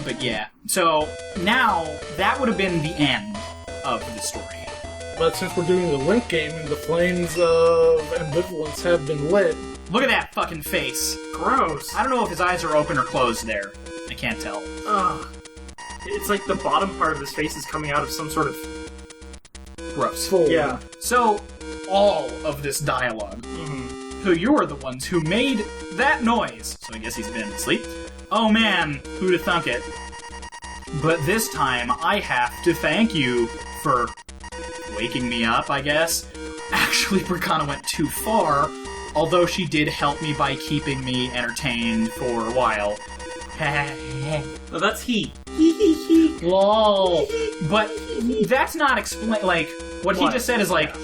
But yeah. So, now, that would have been the end of the story. But since we're doing the Link game and the flames of ambivalence have been lit... Look at that fucking face. Gross. I don't know if his eyes are open or closed there. I can't tell. Ugh. It's like the bottom part of his face is coming out of some sort of... Gross. Fold. Yeah. So, all of this dialogue. Mm-hmm. So you are the ones who made that noise. So I guess he's been asleep. Oh man, who'd have thunk it? But this time, I have to thank you for waking me up, I guess. Actually, Bricana went too far, although she did help me by keeping me entertained for a while. Oh, that's he. Lol. But that's not like, what he just said is like,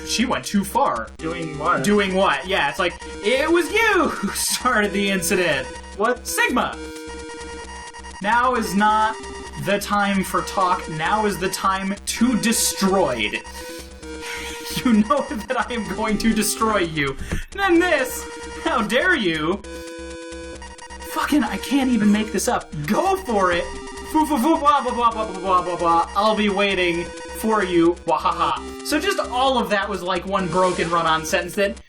she went too far. Doing what? Doing what? Yeah, it's like, it was you who started the incident. What? Sigma! Now is not the time for talk. Now is the time to destroy. You know that I am going to destroy you. And then this, how dare you? Fucking, I can't even make this up. Go for it. Foo foo foo blah blah blah blah blah blah blah. I'll be waiting for you. Wahaha. So just all of that was like one broken run-on sentence that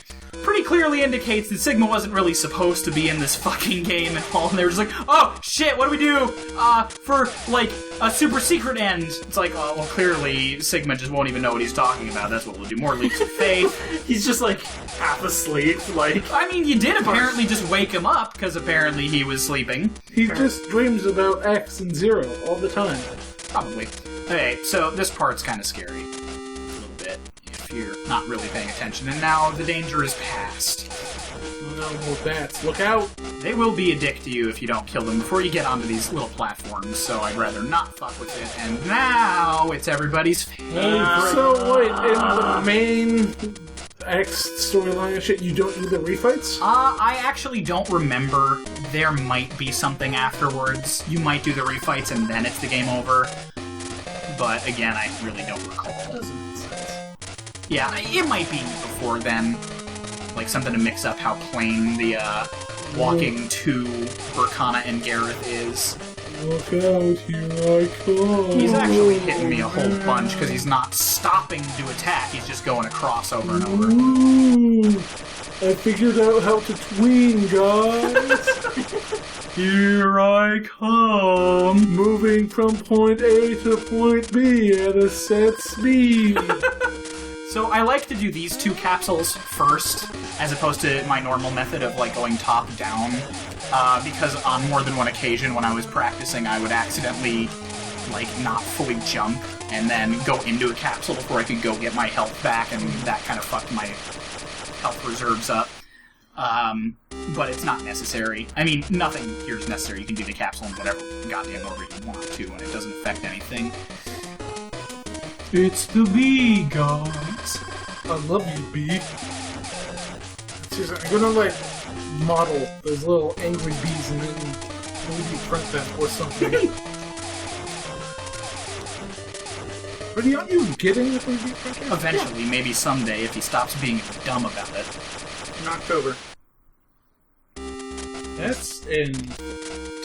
pretty clearly indicates that Sigma wasn't really supposed to be in this fucking game at all. And they were just like, oh shit, what do we do? For like a super secret end. It's like, oh well, clearly Sigma just won't even know what he's talking about. That's what we'll do. More leaps of faith. He's just like half asleep. Like, I mean, you did apparently just wake him up because apparently he was sleeping. He just dreams about X and Zero all the time. Probably. Okay, so this part's kind of scary. A little bit, if you're not really paying attention. And now the danger is past. Oh no, more bats. Look out! They will be a dick to you if you don't kill them before you get onto these little platforms, so I'd rather not fuck with it. And now it's everybody's favorite. So wait, in the main X storyline and shit, you don't do the refights? I actually don't remember. There might be something afterwards. You might do the refights and then it's the game over. But again, I really don't recall. doesn't make sense. Yeah, it might be before then. Like something to mix up how plain the walking to Burkana and Gareth is. Look out, here I come. He's actually hitting me a whole bunch because he's not stopping to attack. He's just going across over and over. Ooh, I figured out how to tween, guys. Here I come. Moving from point A to point B at a set speed. So I like to do these two capsules first, as opposed to my normal method of like going top down, because on more than one occasion when I was practicing, I would accidentally like not fully jump and then go into a capsule before I could go get my health back, and that kind of fucked my health reserves up. But it's not necessary. I mean, nothing here is necessary. You can do the capsule in whatever goddamn order you want to, and it doesn't affect anything. It's the bee, guys. I love you, bee. Seriously, I'm gonna like model those little angry bees and then maybe print them or something. But aren't you getting the 3D printer? Eventually, maybe someday, if he stops being dumb about it. In October. That's in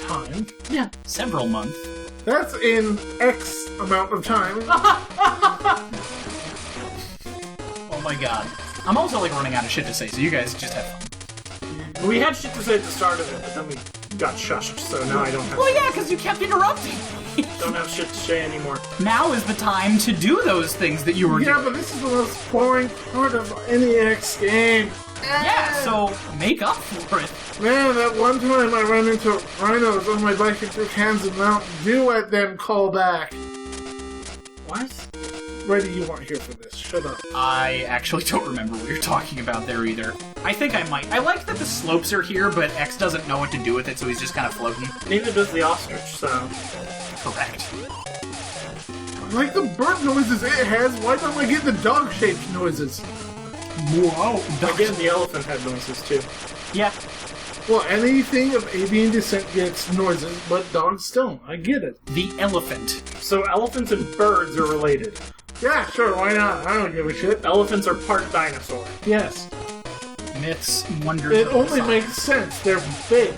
time. Yeah, several months. That's in X amount of time. Oh my god. I'm also like running out of shit to say, so you guys just have fun. We had shit to say at the start of it, but then we got shushed, so now I don't have Well, yeah, because you kept interrupting. don't have shit to say anymore. Now is the time to do those things that you were Yeah, doing. but this is the most boring part of any X game. Yeah, so make up for it. Man, that one time I ran into rhinos on my bike and through cans of Mountain Dew at them call back. What? Reddy, you weren't here for this. Shut up. I actually don't remember what you're talking about there either. I think I might. I like that the slopes are here, but X doesn't know what to do with it, so he's just kind of floating. Neither does the ostrich, so... Correct. I like the bird noises it has. Why don't I get the dog-shaped noises? Wow. Again, the elephant had noises, too. Yeah. Well, anything of avian descent gets noises, but dogs don't. I get it. The elephant. So elephants and birds are related. Yeah, sure, why not? I don't give a shit. Elephants are part dinosaur. Yes. Myths, wonders. It of only science. makes sense. They're big.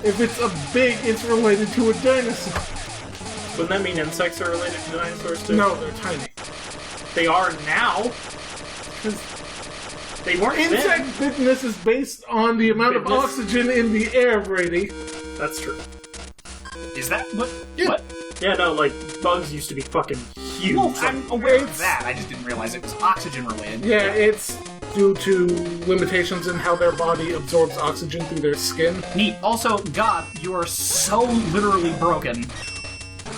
If it's a big, it's related to a dinosaur. Wouldn't that mean insects are related to dinosaurs too? No, they're tiny. They are now. They weren't Insect then. bigness is based on the amount of Bigness? oxygen in the air, Brady. That's true. Is that what? Yeah. What? Yeah, no, like, bugs used to be fucking huge. Well, I'm aware of It's- that. I just didn't realize it was oxygen related. Yeah, it's due to limitations in how their body absorbs oxygen through their skin. Neat. Also, God, you are so literally broken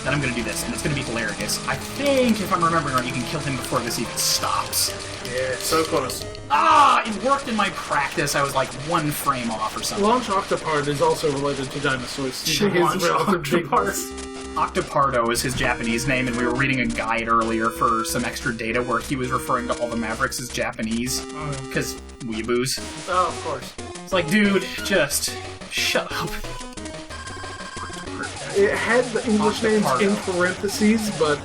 that I'm gonna do this, and it's gonna be hilarious. I think, if I'm remembering right, you can kill him before this even stops. Yeah, so close. Ah! It worked in my practice. I was like 1 frame off or something. Launch Octopard is also related to dinosaurs. due to Launch his relative Octopard. bigness. Octopardo is his Japanese name, and we were reading a guide earlier for some extra data where he was referring to all the Mavericks as Japanese. Because weeaboos. Oh, of course. It's like, dude, just shut up. It had the English names Octopardo. in parentheses, but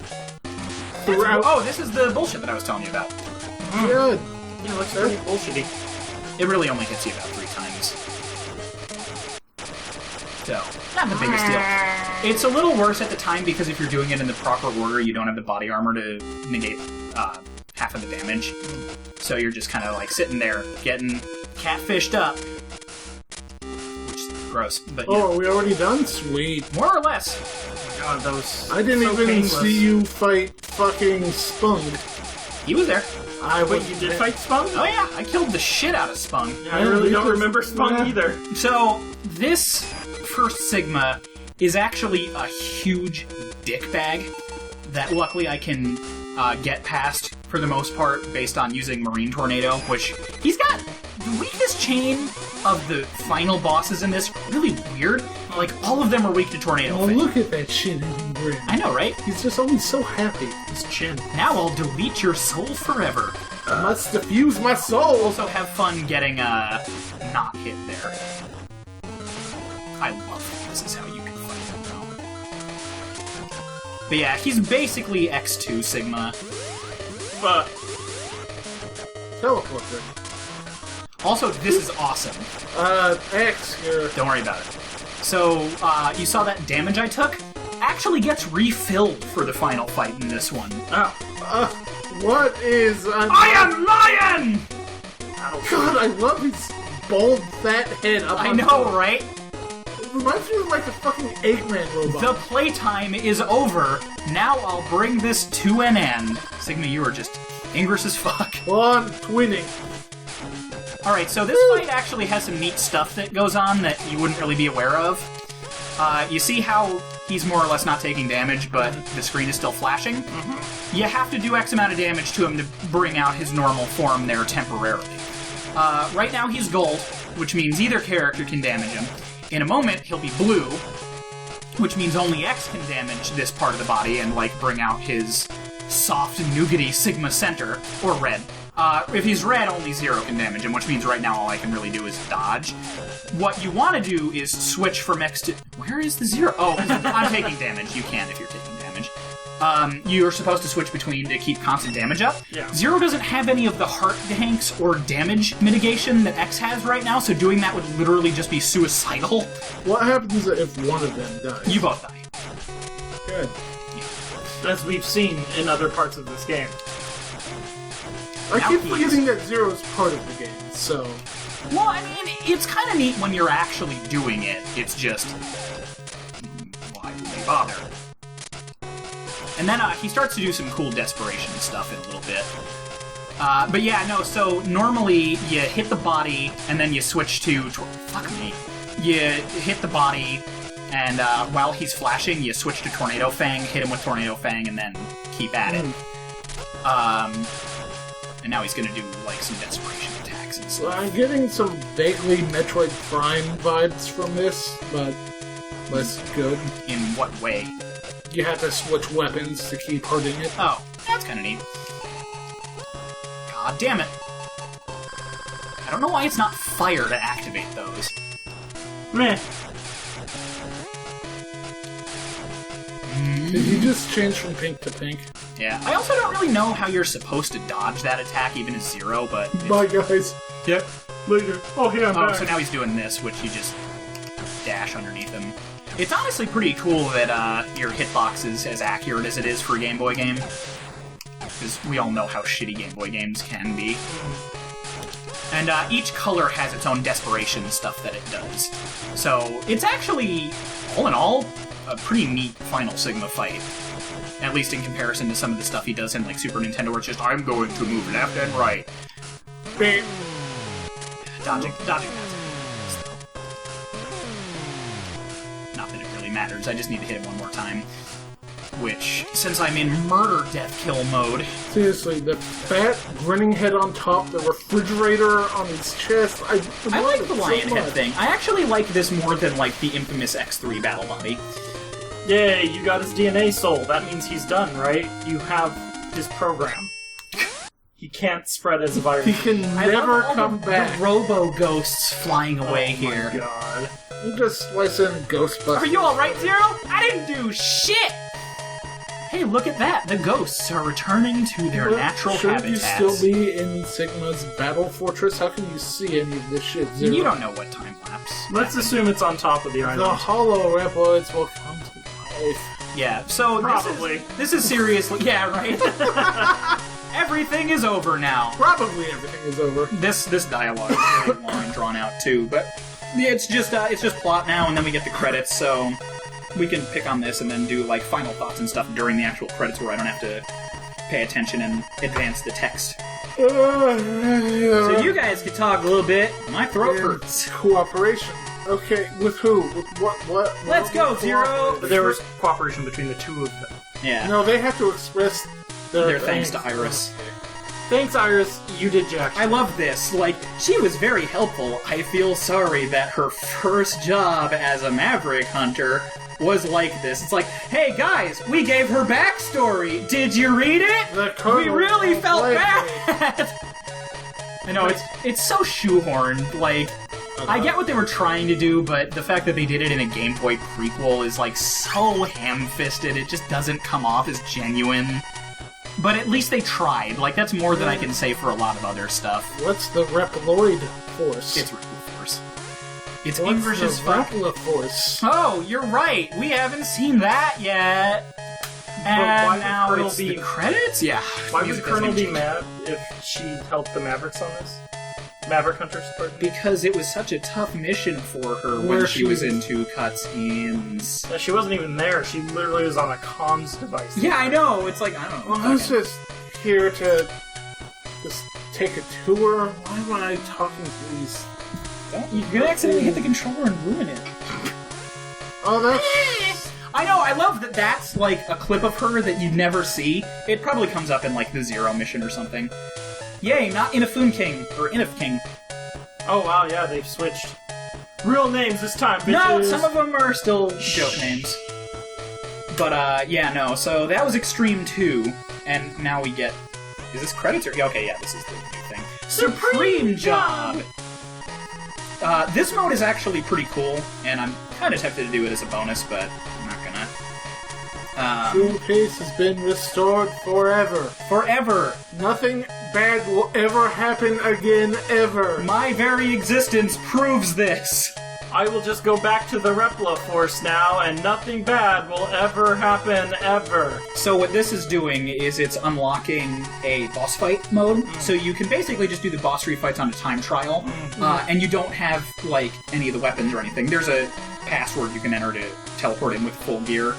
throughout... Oh, this is the bullshit that I was telling you about. Good. Yeah, looks pretty bullshitty. It really only hits you about 3 times. So, not the biggest deal. It's a little worse at the time because if you're doing it in the proper order, you don't have the body armor to negate half of the damage. So you're just kind of like sitting there getting catfished up. Which is gross, but yeah. Oh, are we already done? Sweet. More or less. Oh my god, that was I didn't so even painless. see you fight fucking Spunk. He was there. Wait, you did fight Spunk? Oh yeah, I killed the shit out of Spunk. Yeah, I really don't remember Spunk Yeah. either. So, this first Sigma is actually a huge dick bag that luckily I can get past for the most part based on using Marine Tornado, which he's got the weakest chain of the final bosses in this really weird. Like, all of them are weak to Tornado Oh, Fang. look at that shit in him, grin. I know, right? He's just always so happy. His chin. Now I'll delete your soul forever. I must diffuse my soul. Also have fun getting not hit there. I love that this is how you can fight him now. But yeah, he's basically Xt2 Sigma. Teleporter. Also, this is awesome. X here. Don't worry about it. So, you saw that damage I took? Actually gets refilled for the final fight in this one. Oh. What is... I am Lion! God, I love his bald, fat head up I on know, top. right? It reminds me of like a fucking Eggman robot. The playtime is over. Now I'll bring this to an end. Sigma, you are just Ingress as fuck. Well, I'm twinning. Alright, so this fight actually has some neat stuff that goes on that you wouldn't really be aware of. You see how he's more or less not taking damage, but the screen is still flashing? Mm-hmm. You have to do X amount of damage to him to bring out his normal form there temporarily. Right now he's gold, which means either character can damage him. In a moment, he'll be blue, which means only X can damage this part of the body and, like, bring out his soft, nougaty Sigma center, or red. If he's red, only 0 can damage him, which means right now all I can really do is dodge. What you want to do is switch from X to... Where is the 0? Oh, I'm taking damage. You can if you're taking damage. You're supposed to switch between to keep constant damage up. Yeah. 0 doesn't have any of the heart tanks or damage mitigation that X has right now, so doing that would literally just be suicidal. What happens if one of them dies? You both die. Good. As we've seen in other parts of this game. I Now keep he's- forgetting that Zero is part of the game, so... Well, I mean, it's kind of neat when you're actually doing it. It's just... why do they bother? And then he starts to do some cool desperation stuff in a little bit. But yeah, no, so normally you hit the body, and then you switch to... Fuck me. You hit the body, and while he's flashing, you switch to Tornado Fang, hit him with Tornado Fang, and then keep at it. And now he's gonna do, like, some desperation attacks and stuff. I'm getting some vaguely Metroid Prime vibes from this, but less good. In what way? You have to switch weapons to keep hurting it. Oh, that's kind of neat. God damn it. I don't know why it's not fire to activate those. Meh. Did you just change from pink to pink? Yeah. I also don't really know how you're supposed to dodge that attack even as 0, but... Bye, guys. Yep. Later. Oh, yeah, I'm Oh, back. so now he's doing this, which you just... dash underneath him. It's honestly pretty cool that your hitbox is as accurate as it is for a Game Boy game. Because we all know how shitty Game Boy games can be. And each color has its own desperation stuff that it does. So it's actually, all in all, a pretty neat Final Sigma fight. At least in comparison to some of the stuff he does in like Super Nintendo, where it's just, I'm going to move left and right. Beep. Dodging that. Not that it really matters, I just need to hit it one more time. Which, since I'm in murder death kill mode... Seriously, the fat grinning head on top, the refrigerator on his chest, I like the lion head thing. I actually like this more than like the infamous X3 battle body. Yay, you got his DNA soul. That means he's done, right? You have his program. He can't spread as a virus. He can never come the back. The robo-ghosts flying away here. Oh my god. You just slice in Ghostbusters. Are you alright, Zero? I didn't do shit! Hey, look at that! The ghosts are returning to their natural habitats. Shouldn't you still be in Sigma's battle fortress? How can you see any of this shit, Zero? You don't know what time lapse. Let's assume it's on top of the island. The hollow reploids will come to life. Yeah, so Probably. This is seriously... Yeah, right? Everything is over now. Probably everything is over. This dialogue is really long and drawn out too, but it's just plot now, and then we get the credits, so we can pick on this and then do like final thoughts and stuff during the actual credits, where I don't have to pay attention and advance the text. So you guys can talk a little bit. My throat hurts. Cooperation. Okay, with who? With what? Let's go, Zero. But there was cooperation between the two of them. Yeah. No, they have to express their thanks to Iris. Thanks, Iris. You did jack. I love this. Like, she was very helpful. I feel sorry that her first job as a Maverick hunter was like this. It's like, hey guys, we gave her backstory. Did you read it? We really felt bad. I know, it's so shoehorned. Like, I get what they were trying to do, but the fact that they did it in a Game Boy prequel is like so ham-fisted. It just doesn't come off as genuine. But at least they tried. Like, that's more than I can say for a lot of other stuff. What's the Reploid Force? It's Reploid Force. It's What's English as fuck. Reploid Force? Oh, you're right. We haven't seen that yet. And why would now Colonel it's be- the credits? Yeah. Why would Music Colonel doesn't be change. mad if she helped the Mavericks on this? Maverick Hunters, pardon me? Because it was such a tough mission for her when she was in two cutscenes. She wasn't even there. She literally was on a comms device. Yeah, I know. It's like, I don't know. Well, I was just here to just take a tour. Why am I talking to these? You're gonna accidentally hit the controller and ruin it. Oh, that's... I know, I love that that's like a clip of her that you'd never see. It probably comes up in like the Zero mission or something. Yay, not Inafune King, or Inaf King. Oh wow, yeah, they've switched. Real names this time, bitches! No, some of them are still joke names. But, yeah, no, so that was Extreme 2, and now we get... Is this credits or... Okay, yeah, this is the new thing. Supreme Job! This mode is actually pretty cool, and I'm kind of tempted to do it as a bonus, but I'm not gonna. True Peace has been restored forever. Forever! Nothing bad will ever happen again, ever. My very existence proves this! I will just go back to the Repla Force now, and nothing bad will ever happen, ever. So what this is doing is it's unlocking a boss fight mode, so you can basically just do the boss refights on a time trial, and you don't have, like, any of the weapons or anything. There's a password you can enter to teleport in with full gear,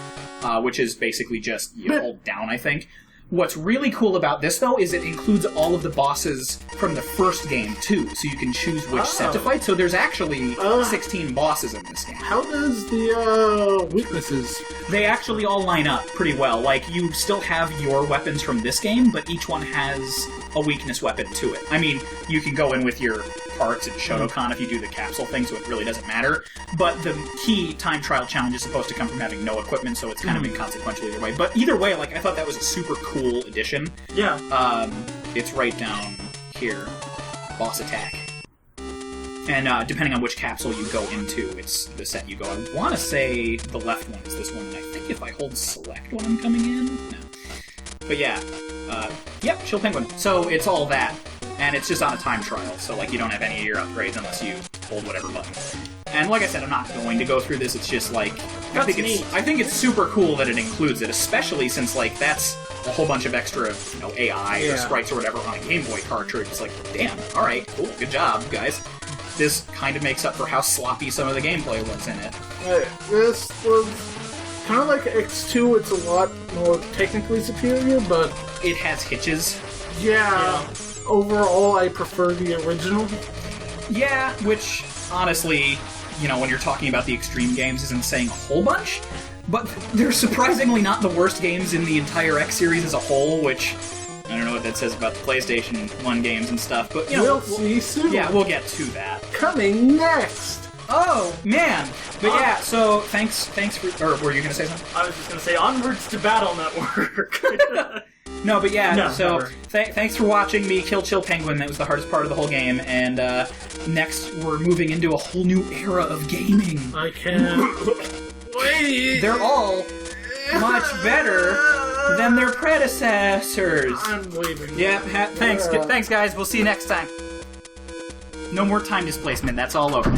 which is basically just, you hold down, I think. What's really cool about this, though, is it includes all of the bosses from the first game, too, so you can choose which set to fight. So there's actually 16 bosses in this game. How does the, weaknesses... They actually all line up pretty well. Like, you still have your weapons from this game, but each one has a weakness weapon to it. I mean, you can go in with your parts in Shotokan if you do the capsule thing, so it really doesn't matter. But the key time trial challenge is supposed to come from having no equipment, so it's kind of inconsequential either way. But either way, like, I thought that was a super cool addition. Yeah. It's right down here. Boss attack. And depending on which capsule you go into, it's the set you go. I want to say the left one is this one, and I think if I hold select when I'm coming in... No. But yeah. Yep, Chill Penguin. So it's all that. And it's just on a time trial, so like you don't have any of your upgrades unless you hold whatever button. And like I said, I'm not going to go through this. It's just like I That's think neat. I think it's super cool that it includes it, especially since like that's a whole bunch of extra, AI or sprites or whatever on a Game Boy cartridge. It's like, damn, all right, cool, good job, guys. This kind of makes up for how sloppy some of the gameplay was in it. This was kind of like Xt2. It's a lot more technically superior, but It has hitches. yeah. Overall, I prefer the original. Yeah, which, honestly, when you're talking about the extreme games isn't saying a whole bunch, but they're surprisingly not the worst games in the entire X series as a whole, which, I don't know what that says about the PlayStation 1 games and stuff, but, We'll see soon. yeah, we'll get to that. Coming next! Oh, man! But yeah, so, thanks for, or were you gonna say something? I was just gonna say, onwards to Battle Network. No, but yeah, No, so never. thanks for watching me kill Chill Penguin. That was the hardest part of the whole game, and next we're moving into a whole new era of gaming. I can't wait! They're all much better than their predecessors. I'm waiting. Yeah, thanks guys. We'll see you next time. No more time displacement. That's all over.